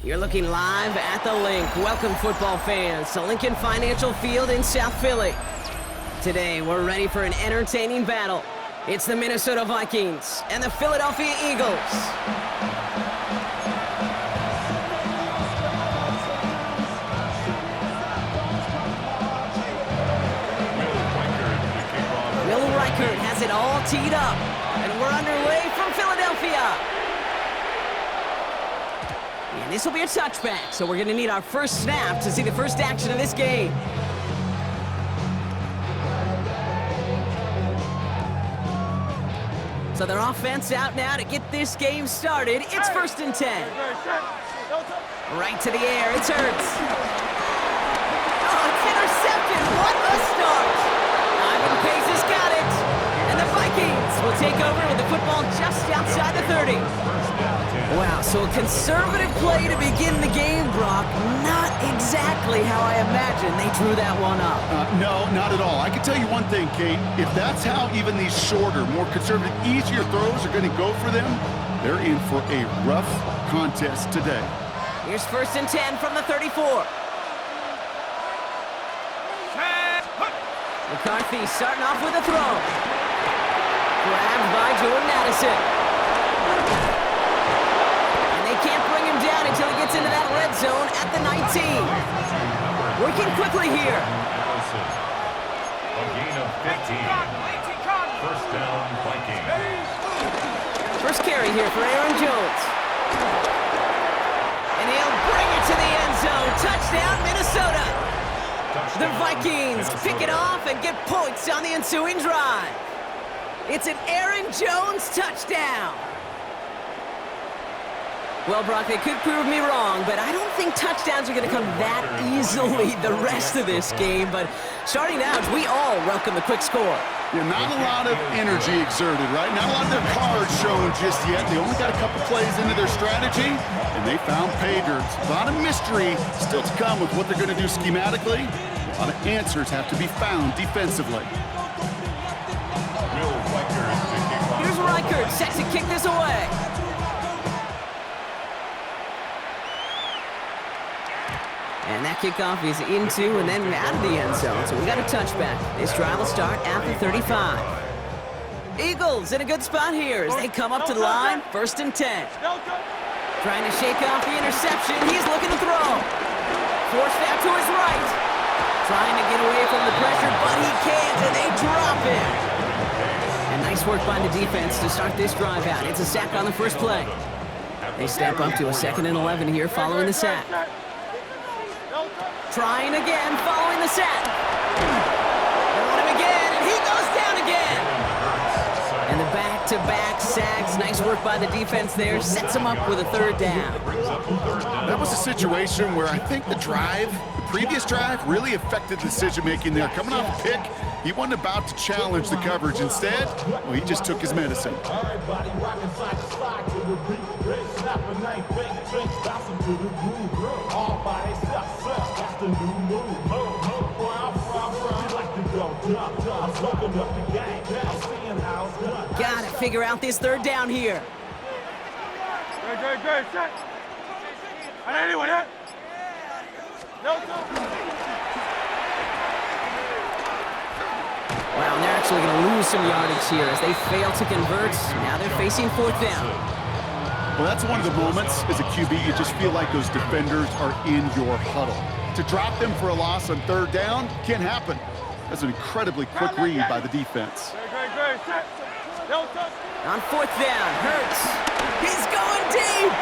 You're looking live at the Link. Welcome, football fans, to Lincoln Financial Field in South Philly. Today, we're ready for an entertaining battle. It's the Minnesota Vikings and the Philadelphia Eagles. Will Reichert has it all teed up, and we're underway from Philadelphia. And this will be a touchback, so we're going to need our first snap to see the first action of this game. So their offense out now to get this game started. It's 1st and 10. Right to the air, it's Hurts. Oh, it's intercepted. What a start. Ivan Pace has got it. And the Vikings will take over with the football just outside the 30. Wow, so a conservative play to begin the game, Brock. Not exactly how I imagined they drew that one up. No, not at all. I can tell you one thing, Kate. If that's how even these shorter, more conservative, easier throws are going to go for them, they're in for a rough contest today. Here's 1st and 10 from the 34. McCarthy starting off with a throw. Grabbed by Jordan Addison. Can't bring him down until he gets into that red zone at the 19. Working quickly here. A gain of 15. First down, Vikings. First carry here for Aaron Jones. And he'll bring it to the end zone. Touchdown, Minnesota. The Vikings pick it off and get points on the ensuing drive. It's an Aaron Jones touchdown. Well, Brock, they could prove me wrong, but I don't think touchdowns are going to come that easily the rest of this game. But starting out, we all welcome the quick score. Yeah, not a lot of energy exerted, right? Not a lot of their cards shown just yet. They only got a couple plays into their strategy, and they found pay dirt. A lot of mystery still to come with what they're going to do schematically. A lot of answers have to be found defensively. Here's Reichert set to kick this away. And that kickoff is into and then out of the end zone. So we got a touchback. This drive will start at the 35. Eagles in a good spot here as they come up to the line. 1st and 10. Trying to shake off the interception. He's looking to throw. Forced out to his right. Trying to get away from the pressure, but he can't, and they drop him. And nice work by the defense to start this drive out. It's a sack on the first play. They step up to a 2nd and 11 here following the sack. Trying again, following the sack. They want him again, and he goes down again. And the back-to-back sacks. Nice work by the defense there. Sets him up with a 3rd down. That was a situation where I think the previous drive, really affected the decision-making there. Coming off a pick, he wasn't about to challenge the coverage. Instead, well, he just took his medicine. Gotta figure out this 3rd down here. Good. Set. Anyone hit? Wow, and they're actually going to lose some yardage here as they fail to convert. Now they're facing 4th down. Well, that's one of the moments as a QB, you just feel like those defenders are in your huddle. To drop them for a loss on 3rd down can't happen. That's an incredibly quick read by the defense. On 4th down, Hurts. He's going deep.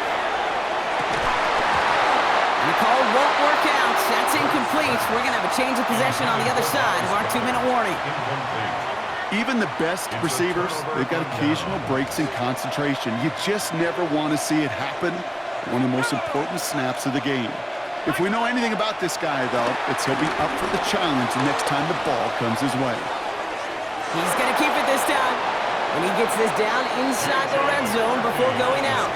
And the call won't work out. That's incomplete. We're going to have a change of possession on the other side of our 2-minute warning. Even the best receivers, they've got occasional breaks in concentration. You just never want to see it happen. One of the most important snaps of the game. If we know anything about this guy, though, it's he'll be up for the challenge the next time the ball comes his way. He's going to keep it this time. And he gets this down inside the red zone before going out.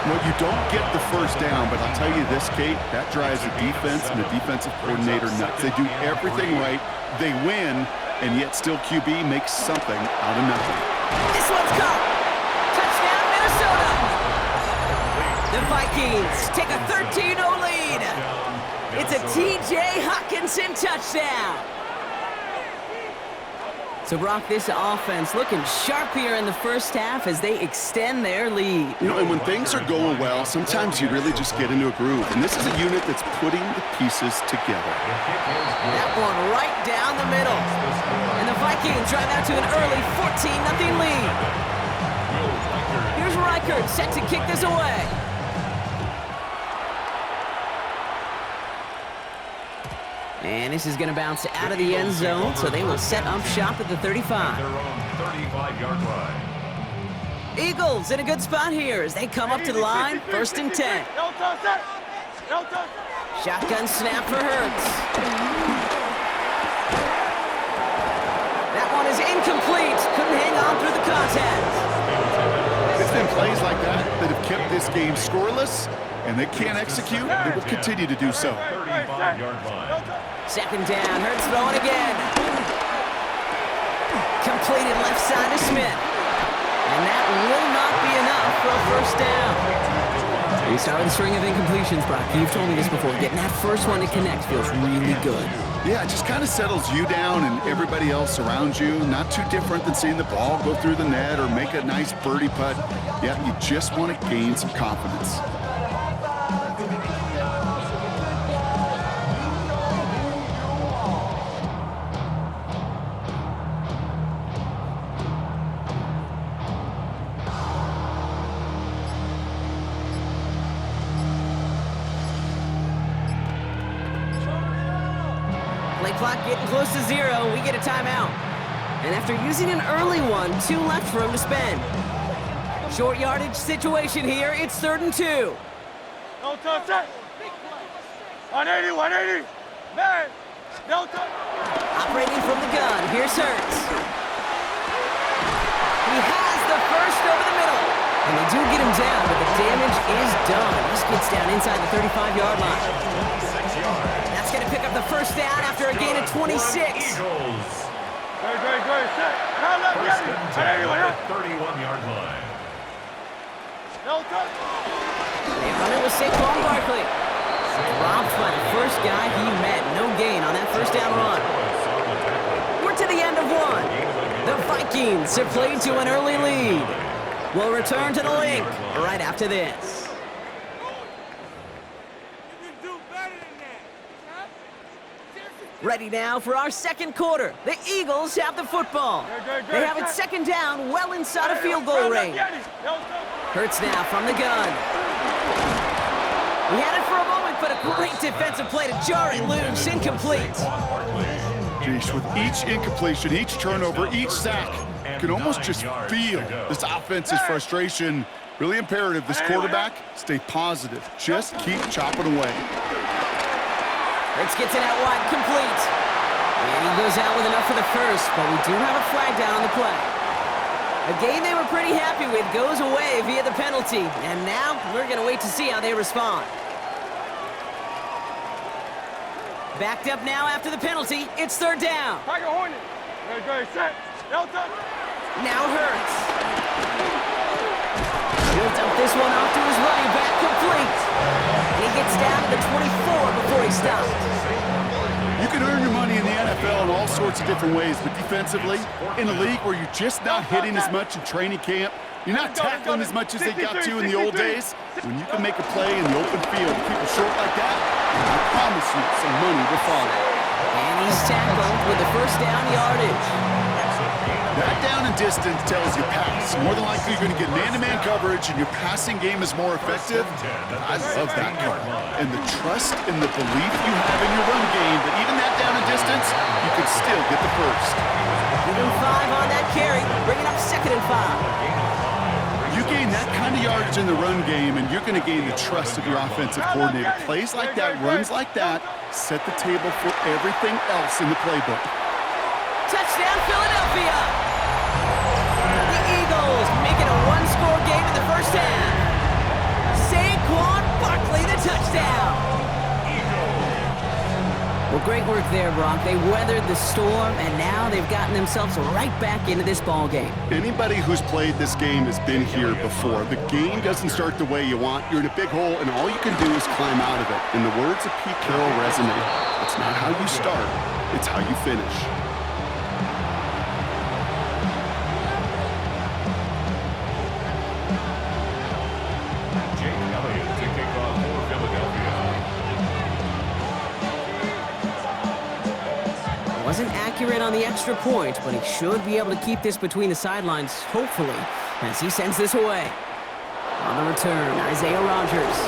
Well, you don't get the 1st down, but I'll tell you this, Kate, that drives the defense and the defensive coordinator nuts. They do everything right. They win, and yet still QB makes something out of nothing. This one's caught. Touchdown, Minnesota. The The Vikings take a 13-0 lead. It's a T.J. Hockenson touchdown. So, Brock, this offense looking sharp here in the first half as they extend their lead. You know, and when things are going well, sometimes you really just get into a groove. And this is a unit that's putting the pieces together. That one right down the middle. And the Vikings drive out to an early 14-0 lead. Here's Reichert set to kick this away. And this is going to bounce out of the end zone, so they will set up shop at the 35. Their own 35-yard line. Eagles in a good spot here as they come up to the line, 1st and 10. Shotgun snap for Hurts. That one is incomplete. Couldn't hang on through the contact. It's been plays like that that have kept this game scoreless, and they can't execute. They will continue to do so. 35-yard line. 2nd down, Hurts throwing again. Completed left side to Smith. And that will not be enough for a 1st down. You start with a string of incompletions, Brock. You've told me this before. Getting that first one to connect feels really good. Yeah, it just kind of settles you down and everybody else around you. Not too different than seeing the ball go through the net or make a nice birdie putt. Yeah, you just want to gain some confidence. Clock getting close to 0. We get a timeout. And after using an early one, 2 left for him to spend. Short yardage situation here. It's 3rd and 2. No touch it. 180, 180. Man, no touch. Operating from the gun. Here's Hurts. He has the first over the middle. And they do get him down, but the damage is done. This gets down inside the 35-yard line. 6 yards. That's going to pick up the 1st down after a gain of 26. Eagles. Great. Set. Now let me First get and it. 10 180, at the 31-yard line. no touch. They run it with Saquon Barkley. Robbed by the first guy he met. No gain on that 1st down run. We're to the end of one. The Vikings have played to an early lead. We'll return to the link right after this. Ready now for our 2nd quarter. The Eagles have the football. They have it 2nd down, well inside of field goal range. Hurts now from the gun. He had it for a moment, but a great defensive play to jar it loose. Incomplete. Jeez, with each incompletion, each turnover, each sack, you can almost just feel this offense's frustration. Really imperative, this quarterback, stay positive. Just keep chopping away. Hurts gets it out wide, complete. And he goes out with enough for the 1st, but we do have a flag down on the play. A game they were pretty happy with goes away via the penalty, and now we're going to wait to see how they respond. Backed up now after the penalty, it's 3rd down. Tiger Hornet. Great. Set. No touch. Now Hurts. Built up this one off to his running back, complete. And he gets down to the 24 before he stops. You can earn your money in the NFL in all sorts of different ways, but defensively, in a league where you're just not hitting as much in training camp, you're not tackling as much as they got to in the old days, when you can make a play in the open field and keep it short like that, I promise you some money will follow. And he's tackled with the 1st down yardage. That down and distance tells you pass. More than likely, you're going to get man-to-man coverage, and your passing game is more effective. I love that part. And the trust and the belief you have in your run game that even that down and distance, you can still get the 1st. Giving 5 on that carry, bringing up 2nd and 5. You gain that kind of yardage in the run game, and you're going to gain the trust of your offensive coordinator. Plays like that, runs like that, set the table for everything else in the playbook. Touchdown, Philadelphia! The Eagles make it a 1-score game in the 1st half. Saquon Barkley, the touchdown. Well, great work there, Brock. They weathered the storm, and now they've gotten themselves right back into this ball game. Anybody who's played this game has been here before. The game doesn't start the way you want. You're in a big hole, and all you can do is climb out of it. In the words of Pete Carroll resonate, it's not how you start, it's how you finish. Wasn't accurate on the extra point, but he should be able to keep this between the sidelines, hopefully, as he sends this away. On the return, Isaiah Rodgers.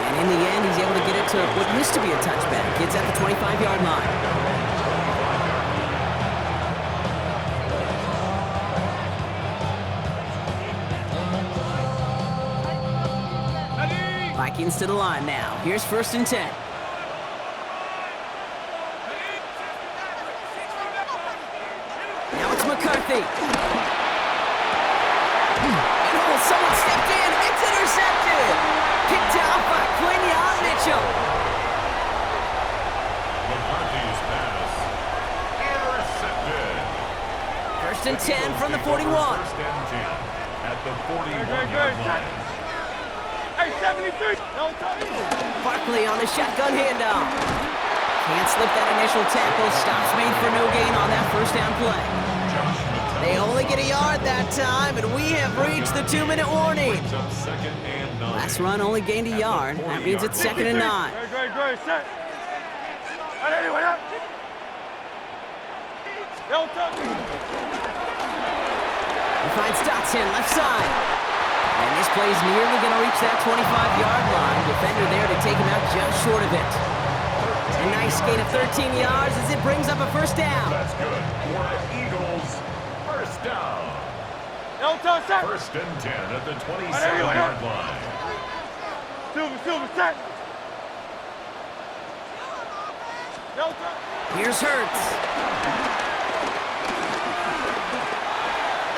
And in the end, he's able to get it to what used to be a touchback. It's at the 25-yard line. Vikings to the line now. Here's 1st and 10. McCarthy. And someone stepped in. It's intercepted. Kicked out by Quinion Mitchell. McCarthy's pass intercepted. 1st and 10 from the 41. 1st and 10 at the 41-yard line. Hey, 73. No time. Barkley on the shotgun handoff. Can't slip that initial tackle. Stops made for no gain on that 1st down play. They only get a yard that time, and we have reached the 2-minute warning. Last run only gained a yard. That means it's 2nd and 9. Great, set. Anyone up? No touch. He finds Dotson left side. And this play is nearly going to reach that 25-yard line. Defender there to take him out just short of it. A nice gain of 13 yards as it brings up a 1st down. That's good for the Eagles. 1st down. No touch, set. 1st and 10 at the 27-yard line. Silver, set. No touch. Here's Hurts.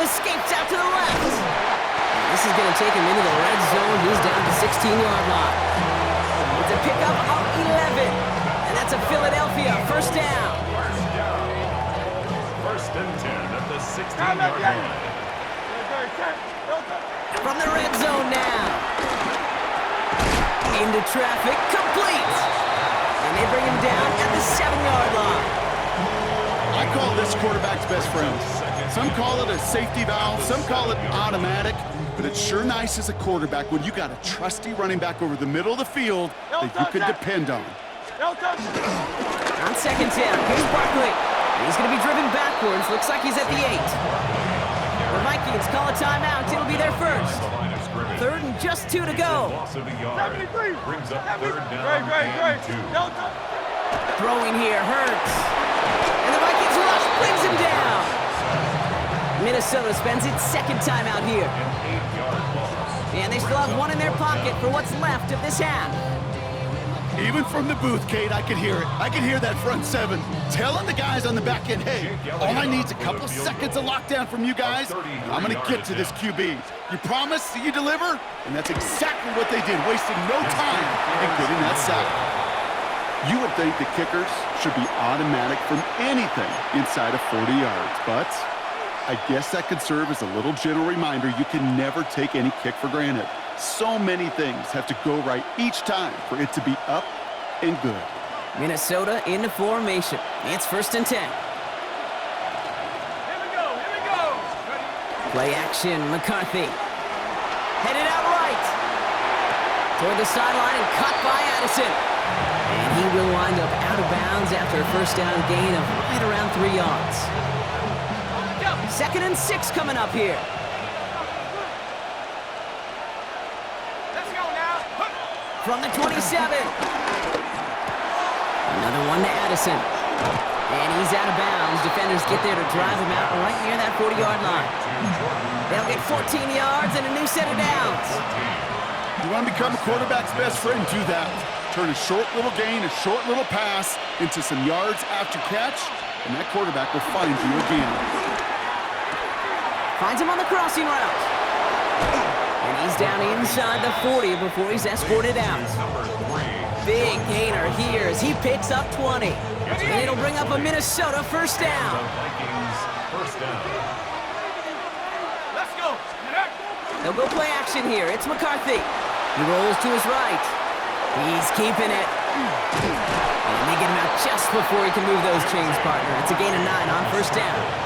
Escapes out to the left. And this is going to take him into the red zone. He's down to the 16-yard line. It's a pickup of 11. And that's a Philadelphia 1st down. 1st and 10 at the 16-yard line. From the red zone now. Into traffic, complete. And they bring him down at the 7-yard line. I call this quarterback's best friend. Some call it a safety valve, some call it automatic, but it's sure nice as a quarterback when you got a trusty running back over the middle of the field that you can depend on. On 2nd down, here's Barkley. He's going to be driven backwards. Looks like he's at the 8. The Vikings call a timeout. It'll be their 1st. 3rd and just 2 to go. Brings up 3rd down and 2. Throwing here, Hurts. And the Vikings rush brings him down. Minnesota spends its 2nd timeout here. And they still have one in their pocket for what's left of this half. Even from the booth, Kate, I could hear it. I could hear that front 7 telling the guys on the back end, hey, all I need is a couple seconds of lockdown from you guys. I'm going to get to this QB. You promise that you deliver? And that's exactly what they did, wasting no time in getting that sack. You would think the kickers should be automatic from anything inside of 40 yards, but I guess that could serve as a little gentle reminder you can never take any kick for granted. So many things have to go right each time for it to be up and good. Minnesota into formation. It's 1st and 10. Here we go. Play action, McCarthy. Headed out right. Toward the sideline and caught by Addison. And he will wind up out of bounds after a 1st down gain of right around 3 yards. 2nd and 6 coming up here. From the 27. Another one to Addison. And he's out of bounds. Defenders get there to drive him out right near that 40-yard line. They'll get 14 yards and a new set of downs. You want to become a quarterback's best friend, do that. Turn a short little gain, a short little pass into some yards after catch, and that quarterback will find you again. Finds him on the crossing route. And He's down inside the 40 before he's escorted out. Big gainer here as he picks up 20. And it'll bring up a Minnesota first down. Vikings first down. Let's go. They'll go play action here. It's McCarthy. He rolls to his right. He's keeping it. And they get him out just before he can move those chains, partner. It's a gain of 9 on first down.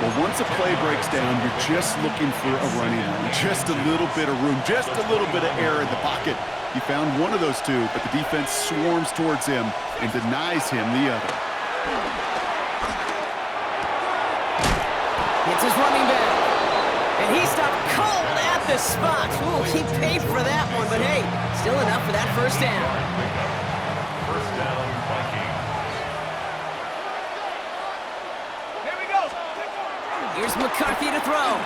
Well, once a play breaks down, you're just looking for a running room. Just a little bit of room, just a little bit of air in the pocket. He found one of those two, but the defense swarms towards him and denies him the other. It's his running back. And he stopped cold at the spot. Ooh, he paid for that one, but hey, still enough for that first down. First down, Vikings. Here we go. Here's McCarthy to throw.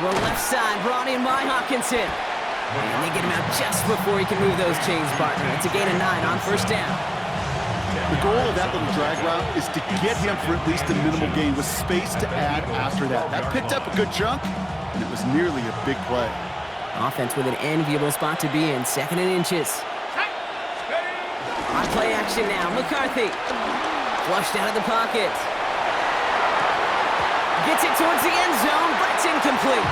Well, left side, brought in by Hawkinson. And they get him out just before he can move those chains, partner. It's a gain of 9 on first down. The goal of that little drag route is to get him for at least a minimal gain with space to add after that. That picked up a good chunk, and it was nearly a big play. Offense with an enviable spot to be in, 2nd and inches. On play action now, McCarthy. Flushed out of the pocket. Gets it towards the end zone, but it's incomplete.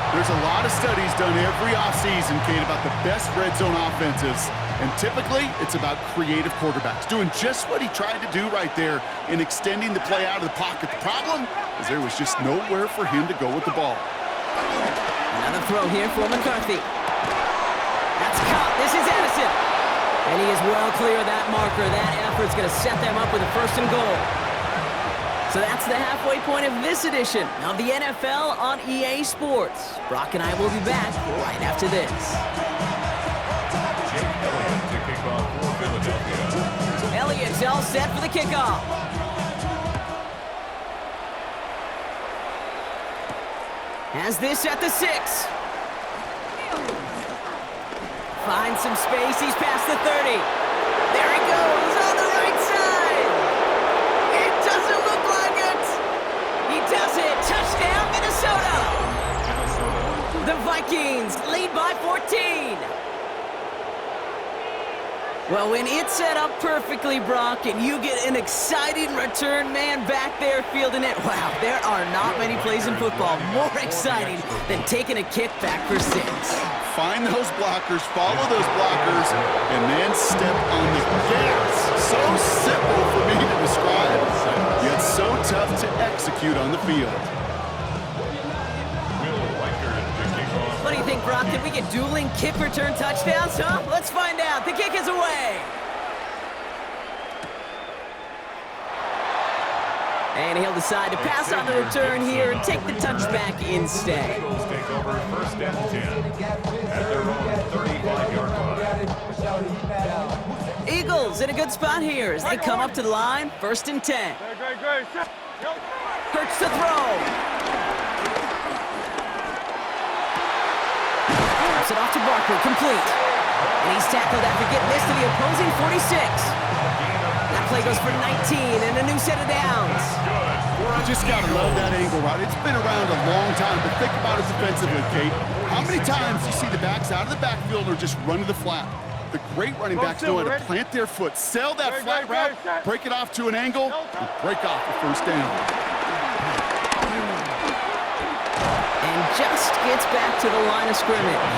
There's a lot of studies done every offseason, Kate, about the best red zone offenses. And typically, it's about creative quarterbacks doing just what he tried to do right there in extending the play out of the pocket. The problem is there was just nowhere for him to go with the ball. Another throw here for McCarthy. That's caught. This is Addison. And he is well clear of that marker. That effort's going to set them up with a 1st and goal. So that's the halfway point of this edition of the NFL on EA Sports. Brock and I will be back right after this. Jake Elliott to kick off for Philadelphia. Elliott's all set for the kickoff. Has this at the 6. Finds some space. He's past the 30. There he goes on the right side. It doesn't look like it. He does it. Touchdown, Minnesota. The Vikings lead by 14. Well, when it's set up perfectly, Brock, and you get an exciting return man back there fielding it, wow, there are not many plays in football more exciting than taking a kick back for 6. Find those blockers, follow those blockers, and then step on the gas. So simple for me to describe, yet so tough to execute on the field. What do you think, Brock? Can we get dueling kick return touchdowns, huh? Let's find out. The kick is away. And he'll decide to pass on the return here and take the touchback instead. Eagles take over 1st and 10 at their own 35-yard line. Eagles in a good spot here as they come up to the line. 1st and 10. Great. Hurts to throw. It off to Barker, complete. And he's tackled after getting this to the opposing 46. That play goes for 19 and a new set of downs. You just got to love that angle route. It's been around a long time, but think about it defensively, Kate. How many times you see the backs out of the backfield or just run to the flat? The great running backs know how to plant their foot, sell that flat route, break it off to an angle, and break off the 1st down. And just gets back to the line of scrimmage.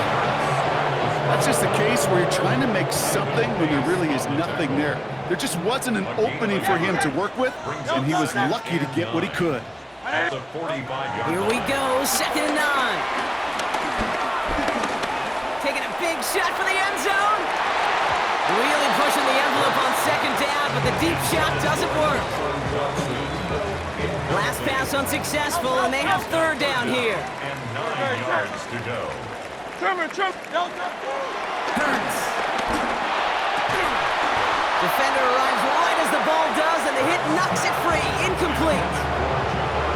That's just a case where you're trying to make something when there really is nothing there. There just wasn't an opening for him to work with, and he was lucky to get what he could. Here we go, 2nd and 9. Taking a big shot for the end zone. Really pushing the envelope on 2nd down, but the deep shot doesn't work. Last pass unsuccessful, and they have 3rd down here. And 9 yards to go. Hurts. Defender arrives right as the ball does, and the hit knocks it free. Incomplete.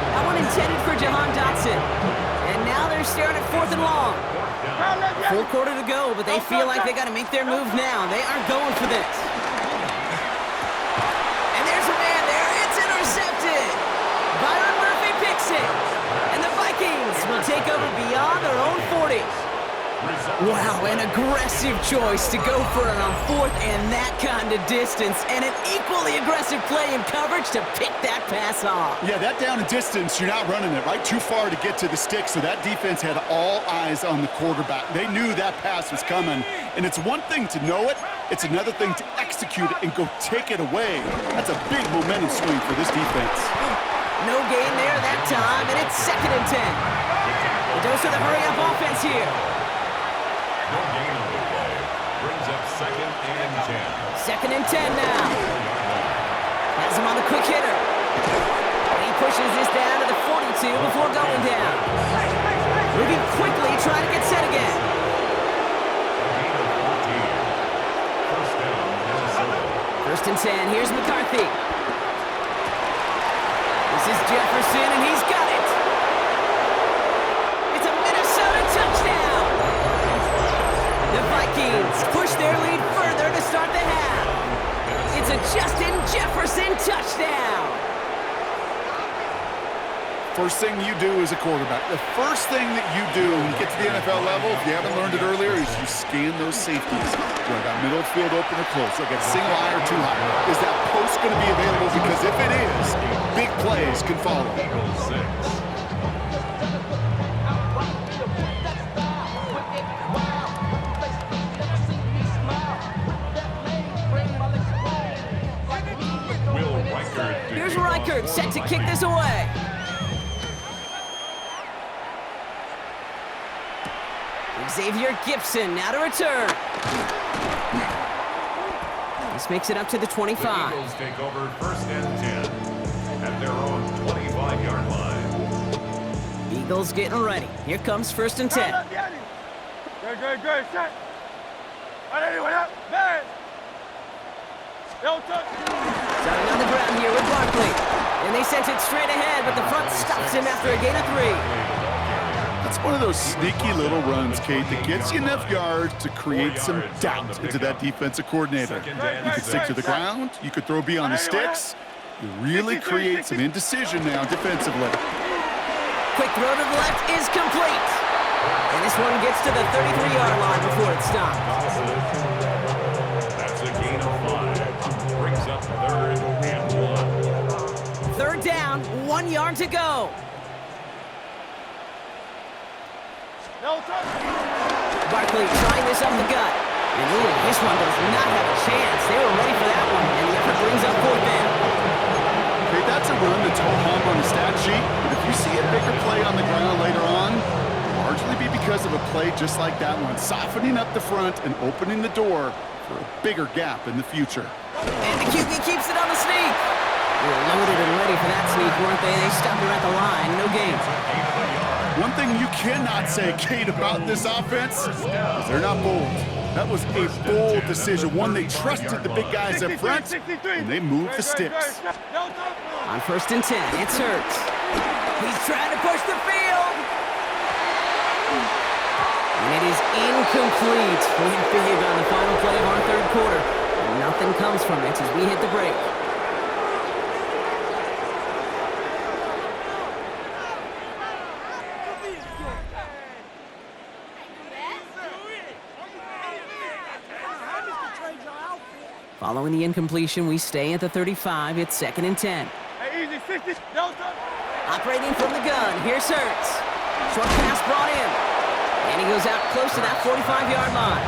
That one intended for Jahan Dotson. And now they're staring at 4th and long. Full quarter to go, but they feel like they got to make their move now. They are going for this. And there's a man there. It's intercepted. Byron Murphy picks it. And the Vikings will take take over beyond their own 40. Wow, an aggressive choice to go for it on 4th and that kind of distance, and an equally aggressive play in coverage to pick that pass off. Yeah, that down and distance, you're not running it, right? Too far to get to the stick, so that defense had all eyes on the quarterback. They knew that pass was coming, and it's one thing to know it, it's another thing to execute it and go take it away. That's a big momentum swing for this defense. No gain there that time, and it's 2nd and 10. The dose of the hurry-up offense here. No gain on the play. Brings up 2nd and 10. 2nd and 10 now. Has him on the quick hitter. And he pushes this down to the 42 before going down. Moving quickly, trying to get set again. Gain of 14. First down, Minnesota. 1st and 10, here's McCarthy. This is Jefferson, and he's got it. It's a Minnesota touchdown. The Vikings push their lead further to start the half. It's a Justin Jefferson touchdown. First thing you do as a quarterback, the first thing that you do when you get to the NFL level, if you haven't learned it earlier, is you scan those safeties. Do I got middle of the field open or close? Do I got single high or too high? Is that post going to be available? Because if it is, big plays can follow. Eagles 6. Will Reichard. Here's Reichard, set to kick this away. Xavier Gibson now to return. This makes it up to the 25. The Eagles take over 1st and 10 at their own 25-yard line. Eagles getting ready. Here comes 1st and 10. Good. Set. Anyone up? Man. Don't touch. Starting on the ground here with Barkley. And they sent it straight ahead, but the front stops him after a gain of 3. That's one of those sneaky little runs, Kate, that gets you enough yards to create some doubt into that defensive coordinator. You could stick to the ground, you could throw beyond the sticks. You really create some indecision now defensively. Quick throw to the left is complete. And this one gets to the 33-yard line before it stops. That's a gain of 5. Brings up 3rd and 1. 3rd down, 1 yard to go. No touch. Barkley trying this up the gut. And ooh, this one does not have a chance. They were ready for that one, and the effort brings up 4th down. Okay, that's a run that's home on the stat sheet, but if you see a bigger play on the ground later on, it'll largely be because of a play just like that one, softening up the front and opening the door for a bigger gap in the future. And the QB keeps it on the sneak. They were loaded and ready for that sneak, weren't they? They stopped her at the line. No gain. One thing you cannot say, Kate, about this offense is they're not bold. That was a bold decision, one they trusted the big guys up front, and they moved the sticks. On 1st and 10, it's Hurts. He's trying to push the field. And it is incomplete. Went big on the final play of our 3rd quarter. And nothing comes from it as we hit the break. Following the incompletion, we stay at the 35. It's 2nd and 10. Hey, easy, 60. No touch. Operating from the gun, here's Hurts. Short pass brought in. And he goes out close to that 45-yard line.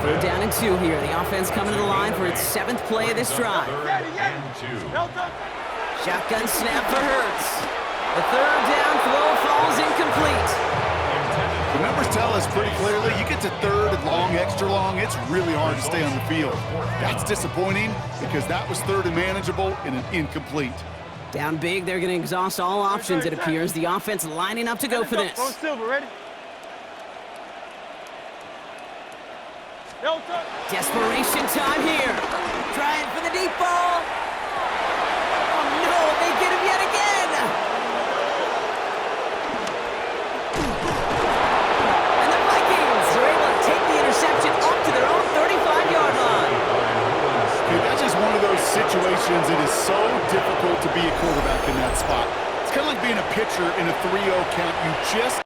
Third down and 2 here. The offense coming to the line for its 7th play of this drive. No touch. Shotgun snap for Hurts. The 3rd down throw falls incomplete. The numbers tell us pretty clearly, you get to 3rd and long, extra long, it's really hard to stay on the field. That's disappointing because that was 3rd and manageable and an incomplete. Down big, they're going to exhaust all options, it appears. The offense lining up to go for this. Silver, ready? No touch. Desperation time here. Trying for the deep ball. Oh no, they get him yet again. And the Vikings are able to take the interception up to their own 35-yard line. Okay, that's just one of those situations. It is so difficult to be a quarterback in that spot. It's kind of like being a pitcher in a 3-0 count, you just